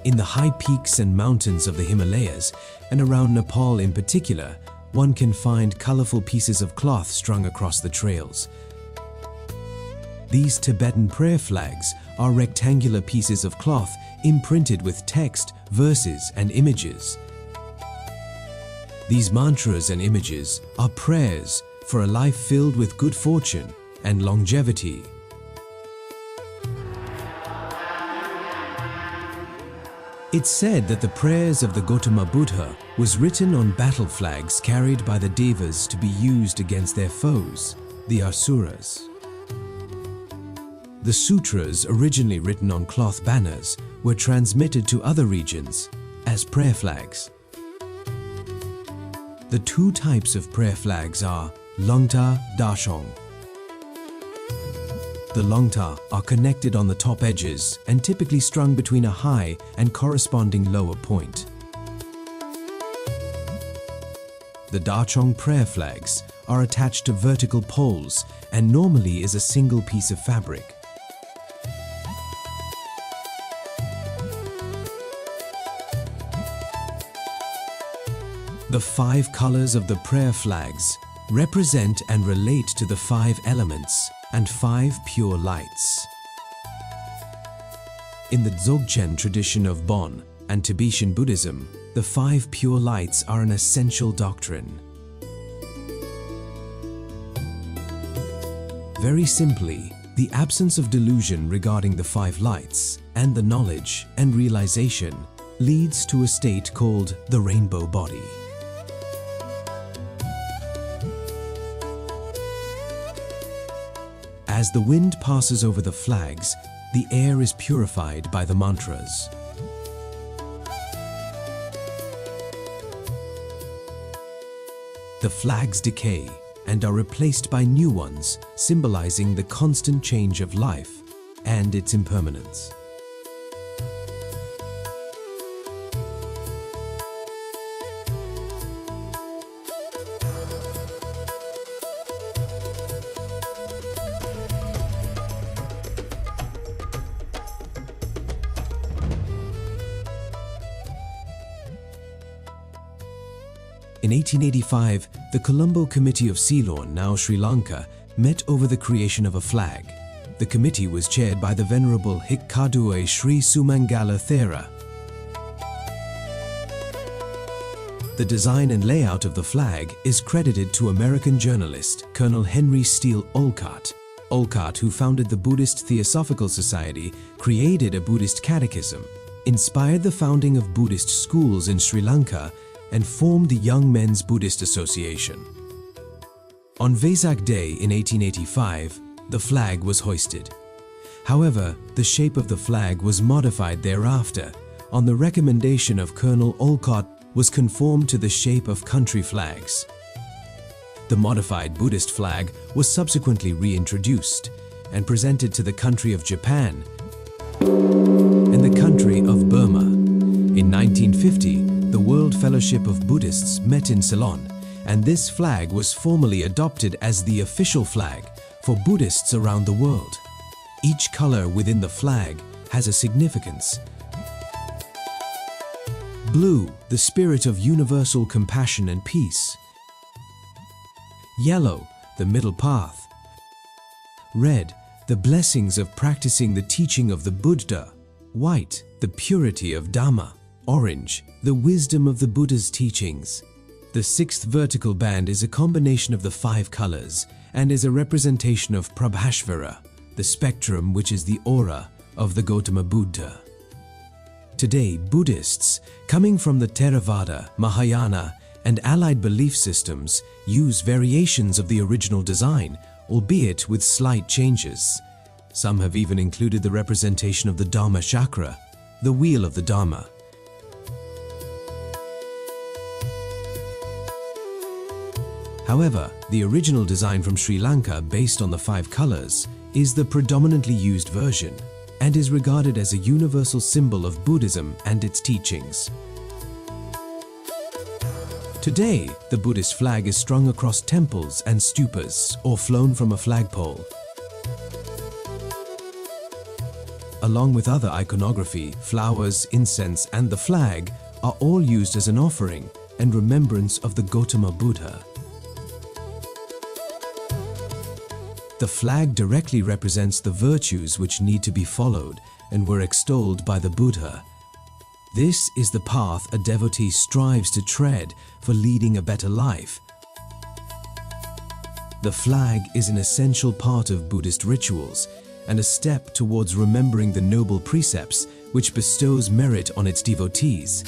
In the high peaks and mountains of the Himalayas, and around Nepal in particular, one can find colorful pieces of cloth strung across the trails. These Tibetan prayer flags are rectangular pieces of cloth imprinted with text, verses, and images. These mantras and images are prayers for a life filled with good fortune and longevity. It's said that the prayers of the Gautama Buddha was written on battle flags carried by the Devas to be used against their foes, the Asuras. The sutras, originally written on cloth banners, were transmitted to other regions as prayer flags. The two types of prayer flags are longta, dashong. The longta are connected on the top edges and typically strung between a high and corresponding lower point. The dachong prayer flags are attached to vertical poles and normally is a single piece of fabric. The 5 colors of the prayer flags represent and relate to the 5 elements and 5 pure lights. In the Dzogchen tradition of Bon and Tibetan Buddhism, the 5 pure lights are an essential doctrine. Very simply, the absence of delusion regarding the 5 lights and the knowledge and realization leads to a state called the rainbow body. As the wind passes over the flags, the air is purified by the mantras. The flags decay and are replaced by new ones, symbolizing the constant change of life and its impermanence. In 1885, the Colombo Committee of Ceylon, now Sri Lanka, met over the creation of a flag. The committee was chaired by the Venerable Hikkadue Sri Sumangala Thera. The design and layout of the flag is credited to American journalist Colonel Henry Steel Olcott. Olcott, who founded the Buddhist Theosophical Society, created a Buddhist catechism, inspired the founding of Buddhist schools in Sri Lanka, and formed the Young Men's Buddhist Association. On Vesak Day in 1885, the flag was hoisted. However, the shape of the flag was modified thereafter. On the recommendation of Colonel Olcott, was conformed to the shape of country flags. The modified Buddhist flag was subsequently reintroduced and presented to the country of Japan and the country of Burma. In 1950, the World Fellowship of Buddhists met in Ceylon, and this flag was formally adopted as the official flag for Buddhists around the world. Each color within the flag has a significance. Blue, the spirit of universal compassion and peace. Yellow, the middle path. Red, the blessings of practicing the teaching of the Buddha. White, the purity of Dharma. Orange, the wisdom of the Buddha's teachings. The 6th vertical band is a combination of the 5 colors and is a representation of Prabhashvara, the spectrum which is the aura of the Gautama Buddha. Today, Buddhists, coming from the Theravada, Mahayana, and allied belief systems, use variations of the original design, albeit with slight changes. Some have even included the representation of the Dharma chakra, the wheel of the Dharma. However, the original design from Sri Lanka, based on the 5 colors, is the predominantly used version and is regarded as a universal symbol of Buddhism and its teachings. Today, the Buddhist flag is strung across temples and stupas or flown from a flagpole. along with other iconography, flowers, incense, and the flag, are all used as an offering and remembrance of the Gautama Buddha. The flag directly represents the virtues which need to be followed and were extolled by the Buddha. This is the path a devotee strives to tread for leading a better life. The flag is an essential part of Buddhist rituals and a step towards remembering the noble precepts which bestows merit on its devotees.